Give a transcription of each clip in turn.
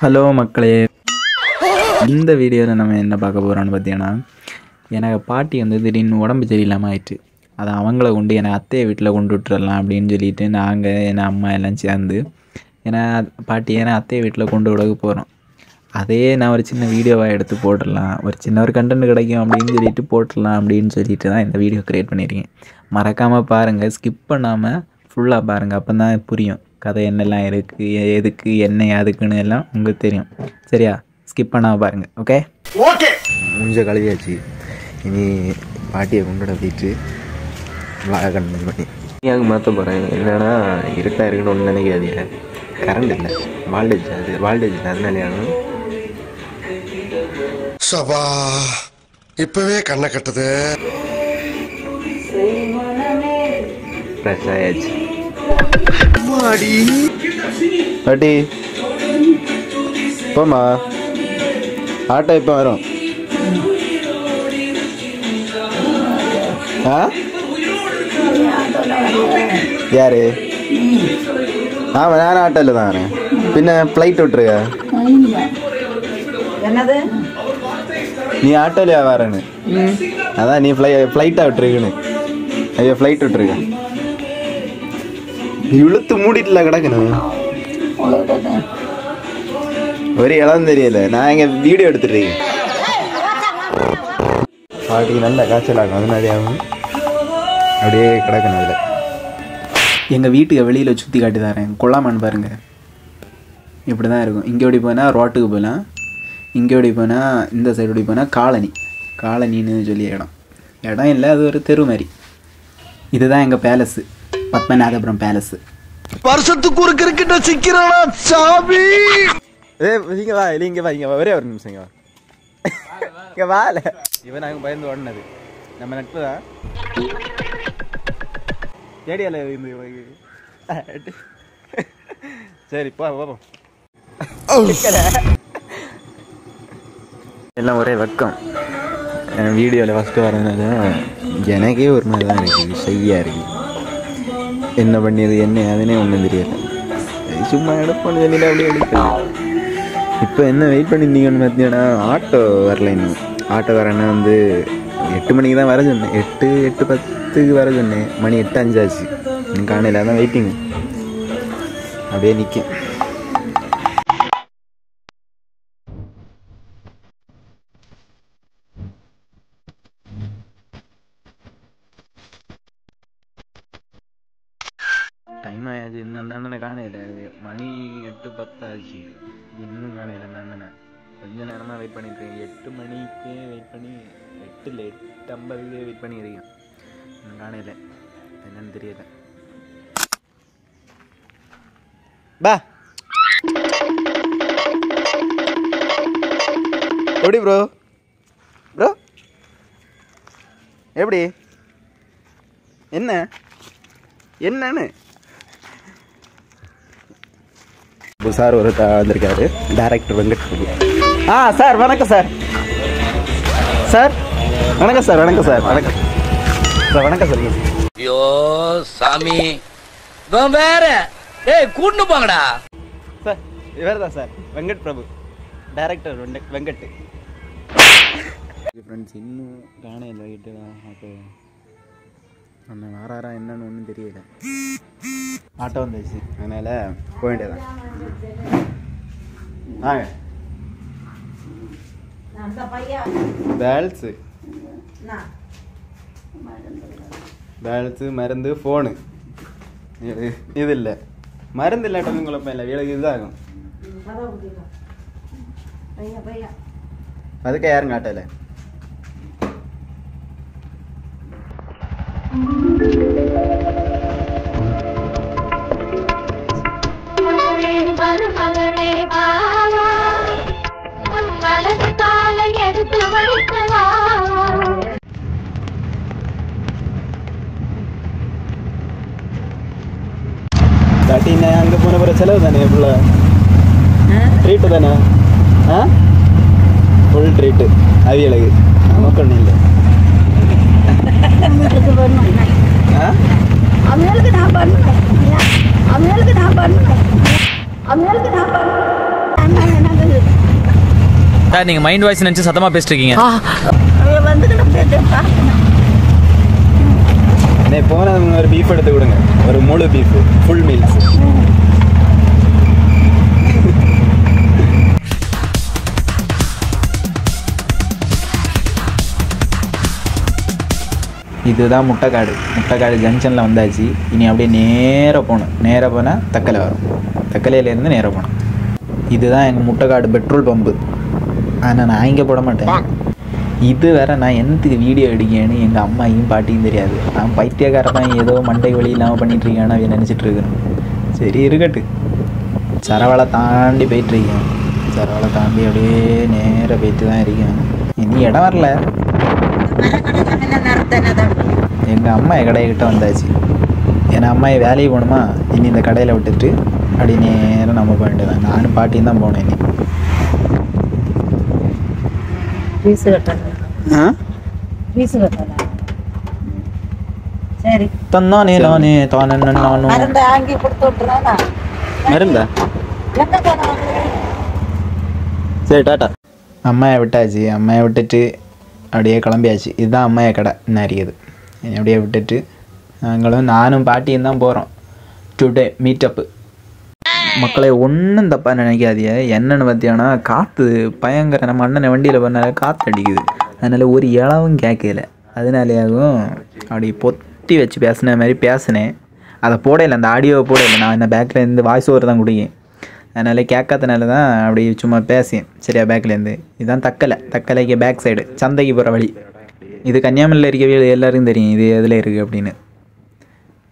Hello மக்களே, இந்த வீடியோவில் நம்ம என்ன பார்க்க போகிறோன்னு பார்த்தீங்கன்னா, எனக்கு பாட்டி வந்து திடீர்னு உடம்பு சரியில்லாமல் ஆயிடுச்சு. அதை அவங்கள கொண்டு என்னை அத்தையை வீட்டில் கொண்டு விட்டுறலாம் அப்படின்னு சொல்லிட்டு நாங்கள் என் அம்மா எல்லாம் சேர்ந்து பாட்டியை அத்தையை வீட்டில் கொண்டு விடக்கு போகிறோம். அதையே நான் ஒரு சின்ன வீடியோவாக எடுத்து போட்டுடலாம், ஒரு கண்டென்ட் கிடைக்கும் அப்படின்னு சொல்லிட்டு போட்டுடலாம் அப்படின்னு சொல்லிட்டு தான் இந்த வீடியோ க்ரியேட் பண்ணியிருக்கேன். மறக்காமல் பாருங்கள், ஸ்கிப் பண்ணாமல் ஃபுல்லாக பாருங்கள், அப்போ தான் புரியும் கதை என்னெல்லாம் இருக்குது, எதுக்கு என்ன அதுக்குன்னு எல்லாம் உங்களுக்கு தெரியும். சரியா? ஸ்கிப் பண்ணாமல் பாருங்கள். ஓகே ஓகே முடிஞ்ச கழுவியாச்சு. இனி பாட்டியை கொண்டுட போயிட்டு கண்டினியூ பண்ணி நீங்க மாற்ற போகிறேன். என்னன்னா இருட்டாக இருக்குன்னு ஒன்று நினைக்காதீங்க. கரண்ட் இல்லை, வால்டேஜ் அதனால சபா இப்பவே கண்ணை கட்டுது. ஃப்ரெஷ் ஆயாச்சு. பாட்டி போமா, ஆட்டோ இப்போ வரும். யாரு? ஆமாம், நானும் ஆட்டோவில் தான் வரேன். பின்ன ஃப்ளைட் விட்டுருக்க? நீ ஆட்டோலையா வரேன்னு? அதான் நீ ஃப்ளைட்டாக விட்டுருக்குன்னு. ஐயோ, ஃப்ளைட் விட்டுருக்க. இழுத்து மூடிட்டுல கிடக்கணும். ஒரு இடம் தெரியல. நான் இங்கே வீடியோ எடுத்துட்டுருக்கேன். பாட்டிக்கு நல்ல காய்ச்சல் ஆகும், அதனாலே ஆகும். அப்படியே கிடக்கணும். அதில் எங்கள் வீட்டுக்கு வெளியில் சுற்றி காட்டி தரேன். கொள்ளாமன்னு பாருங்கள், இப்படி தான் இருக்கும். இங்கே ஓடி போனால் ரோட்டுக்கு போகலாம், இங்கே ஓடி போனால் இந்த சைடு ஓடி போனால் காலனின்னு சொல்லி இடம் இல்லை, அது ஒரு தெரு மாதிரி. இதுதான் எங்கள் பேலஸு, பத்மநாதபுரம் பேலஸு. வருஷத்துக்கு ஒரு கிரிக்கெட்ட சிக்கிறானா சாமி. இங்கே வா, இங்கே வா, இங்கே வா, ஒரே ஒரு நிமிஷம் இங்கே வா. இங்கே வால இவன் நாங்கள் பயந்து ஓடினது நம்ம நட்பு தான். தேடியால இருந்து சரி போவோம். எல்லாம் ஒரே வெக்கம். வீடியோவில் ஃபஸ்ட்டு வரதுனால எனக்கே ஒரு மாதிரி தான் இருக்குது, ஷையாக இருக்குது. என்ன பண்ணியது என்ன அதுனே ஒன்றும் தெரியலை. சும்மா எடுப்போன்னு சொல்லிட்டு அப்படியே எடுக்கலாம். இப்போ என்ன வெயிட் பண்ணியிருந்தீங்கன்னு பார்த்தீங்கன்னா, ஆட்டோ வரல. இன்னும் ஆட்டோ வரேன்னா 8 மணிக்கு தான் வர சொன்னேன். 8:10 வர சொன்னேன். மணி 8:05 ஆச்சு. எனக்கு காணையில் தான் வெயிட்டிங். அப்படியே நிற்கும். டைம் ஆயாச்சு. இன்னும் அண்ணனை காணையில். மணி 8:10 ஆச்சு. இன்னும் காணையில் அந்த அண்ணனை. கொஞ்சம் நேரமாக வெயிட் பண்ணிட்டுருக்கேன். 8 மணிக்கே வெயிட் பண்ணி 8:50 வெயிட் பண்ணியிருக்கேன். இன்னும் காணையில் என்னன்னு தெரியல. பா எப்படி ப்ரோ எப்படி என்னன்னு சார் ஒரு வந்திருக்காரு, டைரக்டர் வெங்கட் பிரபு. சார் வணக்கம் சார். வணக்கம் சார். வணக்கம் சார். ஐயோ சாமி, வேற கூட்டு போங்கடா சார். இவர் தான் sir, Venkat Prabhu, director Venkat. Friends, இன்னும் காணையில் போயிட்டு ஆட்டோ அந்த வாராரா என்னன்னு ஒன்றும் தெரியல. ஆட்டோ வந்துச்சு, அதனால் போக வேண்டியதான். வாங்க. பேலன்ஸு மருந்து ஃபோனு இது இல்லை. மருந்து இல்லாட்டதும் குழப்பம் இல்லை, வீடுக்கு இதுதான். அதுக்கே யாருங்க ஆட்டோல? காட்டின அங்கே போன பிற செலவு தானே, ஃபுல்லாக ட்ரீட்டு தானே. ஃபுல் ட்ரீட்டு அவியலுக்கு. நமக்கு ஒன்றும் இல்லை. அவங்களுக்கு நான் பண்ணுவேன். சார் நீங்கள் மைண்ட் வாய்ஸ் நினச்சி சத்தமாக பேசிட்டு இருக்கீங்க. போனால் ஒரு பீஃப் எடுத்து கொடுங்க, ஒரு முழு பீஃப், ஃபுல் மீல்ஸ். இதுதான் முட்டைக்காடு ஜங்ஷனில் வந்தாச்சு. இனி அப்படியே நேராக போனால் தக்கலை வரும். தக்கலையிலேருந்து நேராக போகணும். இதுதான் எங்கள் முட்டைக்காடு பெட்ரோல் பம்பு. ஆனால் நான் இங்கே போட மாட்டேன். இது வேற நான் என்னத்துக்கு வீடியோ எடுக்கேன்னு எங்கள் அம்மாயும் பாட்டியும் தெரியாது. நான் பைத்தியக்காரன் ஏதோ மண்டை வழி இல்லாமல் பண்ணிகிட்ருக்கேன்னு அவன் நினச்சிட்ருக்கேன். சரி இருக்கட்டு. சரவலை தாண்டி போயிட்டுருக்கேன். சரவலை தாண்டி அப்படியே நேராக போயிட்டு தான் இருக்கேன். இனி இடம் வரல. எங்கள் அம்மா கடைக்கிட்ட வந்தாச்சு. ஏன்னா அம்மா வேலைக்கு போகணுமா. இனி இந்த கடையில் விட்டுட்டு அப்படி நேரம் நம்ம போக வேண்டியதான். நானும் பாட்டியும் தான் போனேன். மருந்தா? சரி டாட்டா. அம்மாயை விட்டாச்சு. அம்மாயை விட்டுட்டு அப்படியே கிளம்பியாச்சு. இதுதான் அம்மாயை கடை என்ன அறியுது. அப்படியே விட்டுட்டு நானும் பாட்டியும் தான் போகிறோம் டுடே மீட்டப்பு. மக்களை ஒன்றும் தப்பாக நினைக்காதீங்க. என்னென்னு பார்த்தீங்கன்னா காற்று பயங்கர. நம்ம அண்ணனை வண்டியில் பண்ணால காற்று அடிக்குது. அதனால் ஒரு இளவும் கேட்கல. அதனாலேயாகவும் அப்படி பொத்தி வச்சு பேசின மாதிரி பேசினேன். அதை போடையில, அந்த ஆடியோவை போடையில. நான் என்ன பேக்கில் இருந்து வாய்ஸ் ஓவர் தான் கொடுங்க. அதனால் கேட்காதனால தான் அப்படி சும்மா பேசேன். சரியா? பேக்லேருந்து இதுதான் தக்கலைக்கு பேக் சைடு சந்தைக்கு போகிற வழி. இது கன்னியாகுமரியில் இருக்கவே எல்லாருக்கும் தெரியும் இது எதில் இருக்குது அப்படின்னு.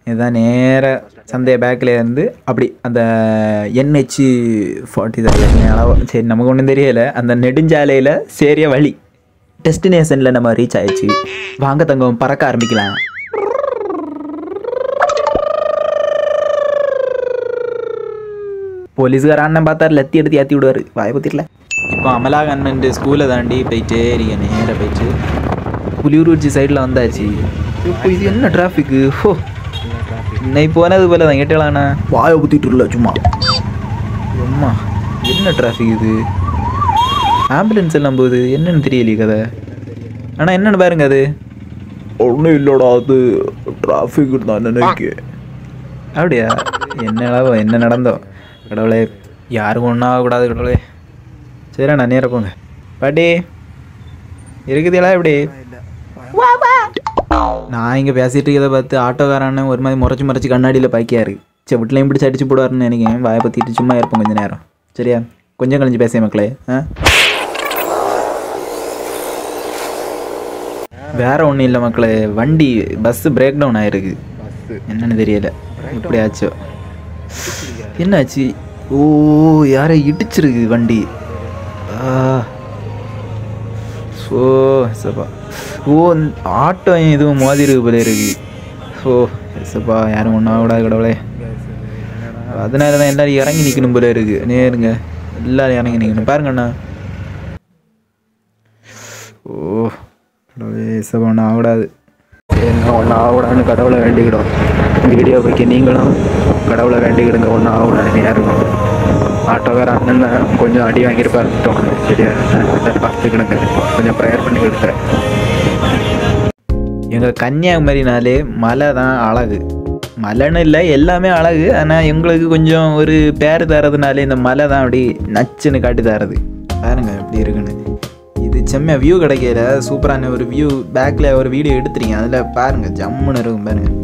இதுதான் நேராக சந்தைய பேக்கில் இருந்து அப்படி அந்த NH40 அளவு. சரி, நமக்கு ஒன்றும் தெரியலை. அந்த நெடுஞ்சாலையில் சேரிய வழி டெஸ்டினேஷனில் நம்ம ரீச் ஆயிடுச்சு. வாங்க தங்கம், பறக்க ஆரம்பிக்கலாம். போலீஸ்கார அண்ணன் பார்த்தாரு, லத்தி எடுத்து ஏற்றி விடுவார். வாய பற்றிடல. இப்போ அமலாக அண்ணன் ஸ்கூலை தாண்டி போயிட்டே இருக்கேன். நேராக போயிட்டு புலியூர்ச்சி சைடில் வந்தாச்சு. இப்போ இது என்ன டிராஃபிக்கு? ஹோ, இன்னைக்கு போனது போல தான். கேட்டலாண்ணா வாயை ஊற்றிட்டு இல்லை சும்மா. அம்மா என்ன டிராஃபிக் இது? ஆம்புலன்ஸ் எல்லாம் போகுது. என்னன்னு தெரியலையே கதை. ஆனால் என்னென்னு பாருங்க. அது ஒன்றும் இல்லைடா, அது டிராஃபிக் தான் நினைக்க. அப்படியா? என்ன நடந்தோ கடவுளே. யாருக்கும் ஒன்றும் ஆகக்கூடாது கடவுளே. சரி, நான் நேராக போங்க. பாட்டி இருக்குதுங்களா? எப்படி நான் இங்கே பேசிகிட்டு இருக்கதை பார்த்து ஆட்டோக்காரன்னு ஒரு மாதிரி முறைச்சி கண்ணாடியில் பாய்க்காரு. சரி, வீட்டிலையும் பிடிச்சி அடிச்சு போடுவாருன்னு நினைக்கிறேன். வாயை பற்றிட்டு சும்மா இருப்போம் கொஞ்சம் நேரம். சரியா? கொஞ்சம் கழிஞ்சு பேச மக்களே. வேற ஒன்றும் இல்லை மக்களே. வண்டி பஸ்ஸு பிரேக் டவுன் ஆகிருக்கு. என்னென்னு தெரியலை. இப்படி ஆச்சோ என்னாச்சு? ஓ, யாரை இடிச்சிருக்கு வண்டி. ஸோ சப்பா. ஓ, ஆட்டோ எதுவும் மோதி இருக்கு போல இருக்கு. ஸோ சப்பா, யாரும் ஒன்றா கூடாது கடவுளே. அதனால தான் எல்லோரும் இறங்கி நிற்கணும் போல இருக்கு. நேருங்க, எல்லோரும் இறங்கி நிற்கணும். பாருங்கண்ணா. ஓ கடவுளே, சப்பா ஒன்றும் ஆகக்கூடாது. என்ன ஒன்றும் ஆகக்கூடாதுன்னு கடவுளை வேண்டிக்கிடும். வீடியோ வைக்க நீங்களும் கடவுளை வேண்டிக்கிடுங்க. ஒன்றும் ஆகக்கூடாது. யாருக்கும் ஆட்டோக்கார அண்ணன் கொஞ்சம் அடி வாங்கியிருப்பாரு. சரியா? பார்த்துக்கிடுங்க. கொஞ்சம் ப்ரேயர் பண்ணி கொடுத்துறேன். எங்கள் கன்னியாகுமரினாலே மலை தான் அழகு. மலைன்னு இல்லை, எல்லாமே அழகு. ஆனால் எங்களுக்கு கொஞ்சம் ஒரு பேர் தரதுனாலே இந்த மலை தான் அப்படி நச்சுன்னு காட்டி தரது. பாருங்க எப்படி இருக்குன்னு. இது செம்மையாக வியூ கிடைக்கல. சூப்பரான ஒரு வியூ. பேக்கில் ஒரு வீடியோ எடுத்துருக்கீங்க. அதில் பாருங்கள், ஜம்முன்னு இருக்கும் பாருங்கள்.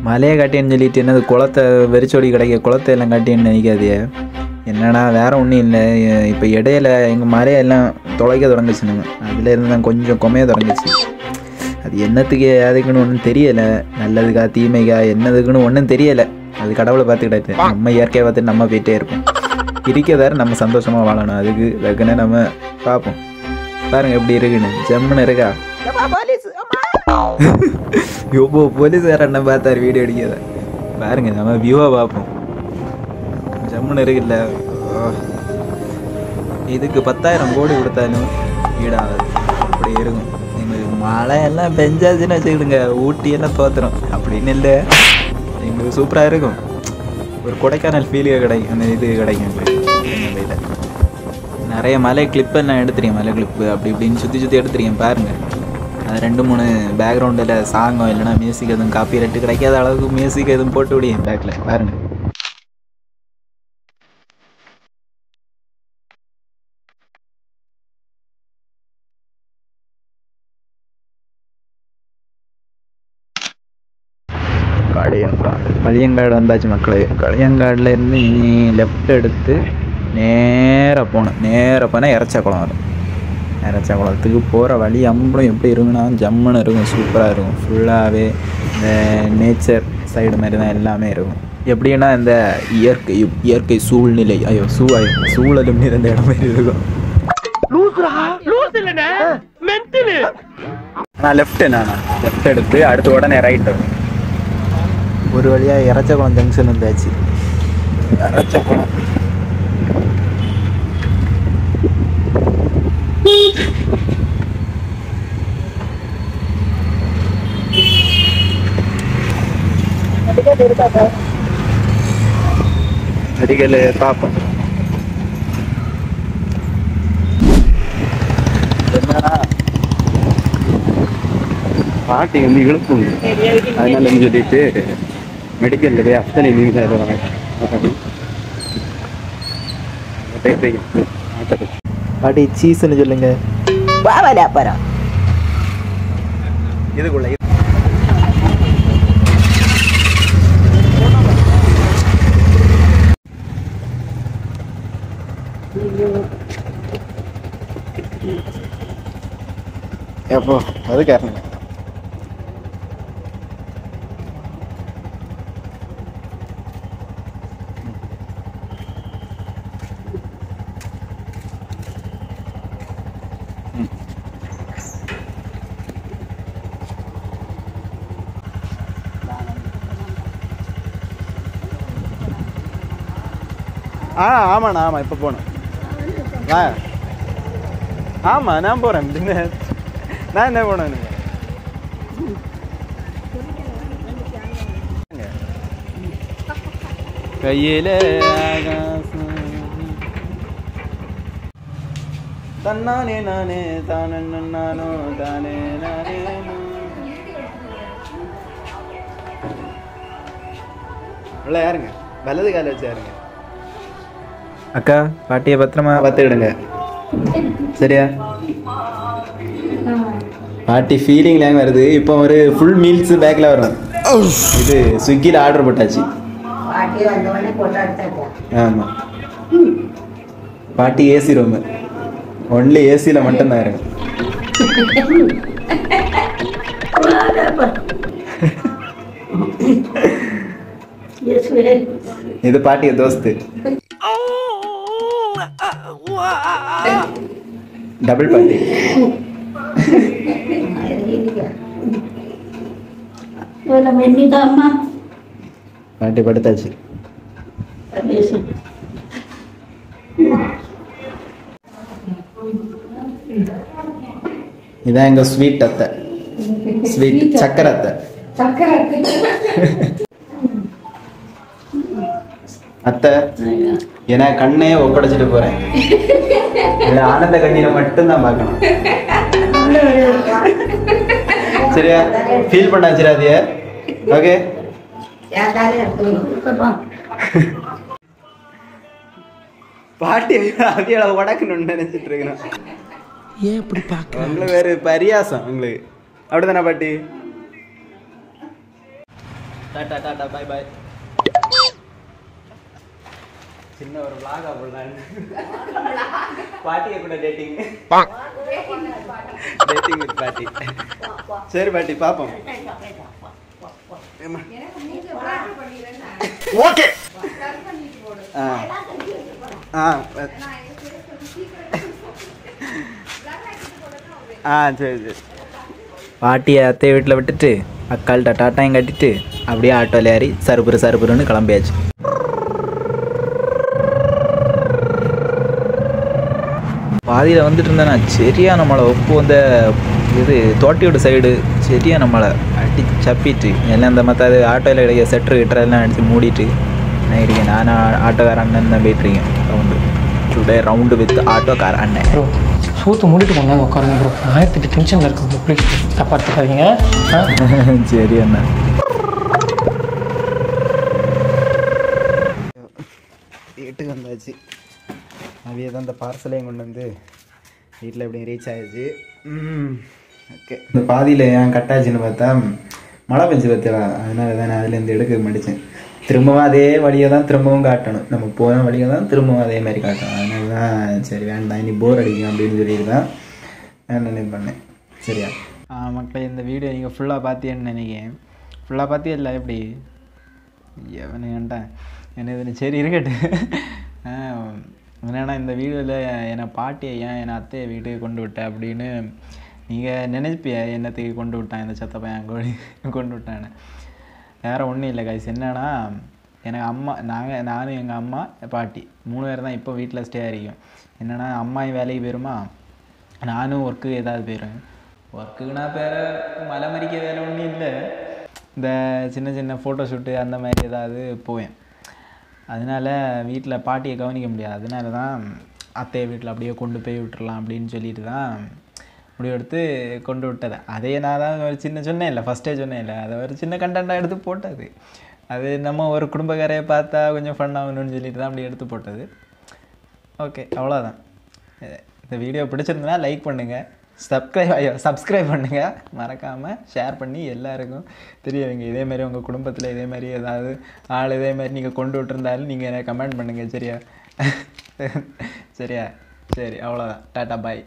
மலையை காட்டின்னு சொல்லிட்டு என்னது குளத்தை வெறிச்சோடி கிடைக்க குளத்தை எல்லாம் காட்டின்னு நினைக்காதே. என்னடா வேறு ஒன்றும் இல்லை. இப்போ இடையில எங்கள் மலையெல்லாம் தொலைக்க தொடங்குச்சுனுங்க. அதுலேருந்து தான் கொஞ்சம் கொமைய தொடங்குச்சு. அது என்னத்துக்கு எதுக்குன்னு ஒன்றும் தெரியலை. நல்லதுக்கா தீமைக்கா என்னதுக்குன்னு ஒன்றும் தெரியலை. அது கடவுளை பார்த்துக்கிட்டாச்சு. நம்ம இயற்கையை பார்த்துட்டு நம்ம போயிட்டே இருப்போம். இருக்கிறதாரு நம்ம சந்தோஷமாக வாழணும். அதுக்கு வெக்குன்னு நம்ம பார்ப்போம். பாருங்கள் எப்படி இருக்குன்னு. ஜம்முன்னு இருக்கா? யோபோ, போலீஸ்கார அண்ணன் பார்த்தாரு வீடியோ அடிக்காத. பாருங்க, நம்ம வியூவை பார்ப்போம். ஜம்முன்னு இருக்குல்ல. இதுக்கு 10,000 கோடி கொடுத்தாலும் ஈடாகாது. அப்படி இருக்கும். எங்களுக்கு மழையெல்லாம் பெஞ்சாச்சுன்னு வச்சுக்கிடுங்க, ஊட்டியெல்லாம் தோத்துரும். அப்படின்னு இல்லை, எங்களுக்கு சூப்பராக இருக்கும். ஒரு கொடைக்கானல் ஃபீலுக்கு கிடைக்கும். அந்த இது கிடைக்கும் எங்கள் நிறைய மலை கிளிப்பு நான் எடுத்துருக்கேன். மலை கிளிப்பு அப்படி இப்படின்னு சுற்றி எடுத்துருக்கேன் பாருங்கள். அது 2-3 பேக்ரவுண்டில் சாங்கோ இல்லைனா மியூசிக் எதுவும் காப்பி ரைட்டு கிடைக்காத அளவுக்கு மியூசிக் எதுவும் போட்டு விடியேன் பேக்கில் பாருங்கள். களியங்காடு வந்தாச்சு மக்களே. களியங்காடில் இருந்து நீ லெஃப்ட் எடுத்து நேராக போனால் இறச்சக்குளம் வரும். இறச்சக்குளத்துக்கு போகிற வழி அம்பளம் எப்படி இருக்குன்னா ஜம்முன்னு இருக்கும், சூப்பராக இருக்கும். ஃபுல்லாகவே இந்த நேச்சர் சைடு மாதிரி தான் எல்லாமே இருக்கும். எப்படின்னா இந்த இயற்கை சூழ்நிலை சூழலும் இருந்த இடம் மாதிரி இருக்கும். நான் லெஃப்ட் எடுத்து அடுத்த உடனே ரைட் வரும். ஒரு வழியாக இறச்சக்குளம் ஜங்ஷன் வந்தாச்சு. இறச்சக்குளம் மெடிக்கல் பார்ப்போம். என்னன்னா பாட்டி வந்து இழுப்புங்க, அதனால சொல்லிட்டு மெடிக்கல்ல போய் அத்தனை நீங்க பாட்டி சீஸ்ன்னு சொல்லுங்க. இதுக்குள்ள எப்போ அது காரணம் ஆமாண்ணா. ஆமாம் இப்போ போகணும். ஆமாம் நான் போகிறேன். நான் என்ன போனேன் கையில் தன்னானே நானே தானே நானோ தானே நானே. உள்ள யாருங்க வலது கால வச்சு யாருங்க. அக்கா பாட்டியை பத்திரமா பார்த்துக்கிடுங்க சரியா. பாட்டி ஃபீலிங்லாம் வருது. இப்போ ஒரு ஃபுல் மீல்ஸ் பேக்கில் வரும். இது ஸ்விக்கியில் ஆர்டர் போட்டாச்சு. ஆமாம் பாட்டி ஏசி ரூமு ஒன்லி ஏசியில் மட்டும்தான் இருக்கு. இது பாட்டிய தோஸ்து டபுள் பாட்டி. பாட்டி படுத்தாச்சு. இதான் எங்க ஸ்வீட் அத்தை, ஸ்வீட் சக்கரை அத்தை. அத்தை ஏன்னா கண்ணே ஒப்படைச்சிட்டு போறேன். ஆனந்த கண்ணீரை மட்டும்தான் பார்க்கணும் சரியா. ஃபீல் பண்ணாச்சிராதிய. ஓகே பாட்டி அதிக உடக்கணும்னு நினைச்சிட்டு இருக்கணும். ஏன் இப்படி பார்க்க உங்களுக்கு வேறு பரியாசம் உங்களுக்கு அப்படிதானே பாட்டி. Ta ta bye bye. சின்ன ஒரு vlog-ஆ போடலாம். பாட்டியை கூட டேட்டிங் வித் பாட்டி. சரி பாட்டி பாப்போம். ஓகே சரி சரி. பாட்டியை அத்தையை வீட்டில் விட்டுட்டு அக்காள்கிட்ட டாட்டாயும் கட்டிட்டு அப்படியே ஆட்டோவில் ஏறி சருப்புருன்னு கிளம்பியாச்சு. பாதியில் வந்துட்டு இருந்தேன்னா சரியான மழை. ஒப்பு வந்த இது தோட்டியோட சைடு சரியான மழை அடி சப்பிட்டு எல்லாம் இந்த மற்ற ஆட்டோவில் கிடைக்க செட்ரு கிட்டரெல்லாம் அடித்து மூடிட்டு நான் இருக்கேன். நானும் ஆட்டோக்காரன் தான் போயிட்டுருக்கேன் ரவுண்டு. டுடே ரவுண்டு வித் ஆட்டோக்கார் அண்ணன். ப்ரோ சூத்து மூடிட்டு கொண்டாங்க உட்காருங்க ப்ரோ. 1008 டென்ஷனில் இருக்கும் ப்ரோ. ப்ளீஸ் தப்பாக எடுத்துக்காதீங்க. சரி அண்ணா. வீட்டுக்கு வந்தாச்சு. அவையே தான் இந்த பார்சலையும் கொண்டு வந்து வீட்டில் எப்படியும் ரீச் ஆகிடுச்சு. ஓகே, இந்த பாதியில் ஏன் கட்டாச்சுன்னு பார்த்தா மழை பெஞ்சு பார்த்தா, அதனால தான் நான் அதுலேருந்து எடுக்க மாட்டேச்சேன். திரும்பவும் அதே வழியை தான் திரும்பவும் காட்டணும். நம்ம போன வழியை தான் திரும்பவும் அதே மாதிரி காட்டணும். அதனால தான் சரி வேண்டாம், இனி போர் அடிக்கும் அப்படின்னு சொல்லிட்டு தான் நான் பண்ணேன். சரியா மக்களே, இந்த வீடியோ நீங்கள் ஃபுல்லாக பார்த்தீங்கன்னு நினைக்கிறேன். ஃபுல்லாக பார்த்தியா இல்லை எப்படி எவனுன்ட்டேன் என்ன இது சரி இருக்கட்டு. என்னென்னா இந்த வீடியோவில் என்னை பாட்டியை ஏன் என்னை அத்தையை வீட்டுக்கு கொண்டு விட்டேன் அப்படின்னு நீங்கள் நினைப்பிய என்னத்துக்கு கொண்டு விட்டான் இந்த சத்த பையன் கொண்டு விட்டான்னு. வேறு ஒன்றும் இல்லை கைஸ். என்னன்னா எனக்கு அம்மா நானும் எங்கள் அம்மா பாட்டி 3 பேர் தான் இப்போ வீட்டில் ஸ்டே ஆகிருக்கோம். என்னென்னா அம்மாயும் வேலைக்கு போயிருமா, நானும் ஒர்க்குக்கு ஏதாவது போயிடுவேன். ஒர்க்குக்குன்னா பேர மலை மறிக்க வேலை ஒன்றும் இல்லை, இந்த சின்ன சின்ன ஃபோட்டோ ஷூட்டு அந்த மாதிரி ஏதாவது போவேன். அதனால் வீட்டில் பாட்டியை கவனிக்க முடியாது. அதனால தான் அத்தையை வீட்டில் அப்படியே கொண்டு போய் விட்டுறலாம் அப்படின்னு சொல்லிட்டு தான் முடிவெடுத்து கொண்டு விட்டது. அதே நான் தான் ஒரு சின்ன சொன்னேன் இல்லை, ஃபஸ்ட்டே சொன்னேன் இல்லை, அதை ஒரு சின்ன கண்டென்ட்டாக எடுத்து போட்டது. அது நம்ம ஒரு குடும்பக்காரையை பார்த்தா கொஞ்சம் ஃபன் ஆகணும்னு சொல்லிட்டு தான் அப்படி எடுத்து போட்டது. ஓகே, அவ்வளோதான். இந்த வீடியோ பிடிச்சிருந்தனா லைக் பண்ணுங்கள், சப்ஸ்கிரைப் பண்ணுங்கள், மறக்காமல் ஷேர் பண்ணி எல்லாருக்கும் தெரிய வைங்க. இதேமாதிரி உங்கள் குடும்பத்தில் இதேமாதிரி ஏதாவது ஆள் இதேமாதிரி நீங்கள் கொண்டு விட்டுருந்தாலும் நீங்கள் எனக்கு கமெண்ட் பண்ணுங்கள். சரியா? சரியா? சரி, அவ்வளோதான். டாட்டா பாய்.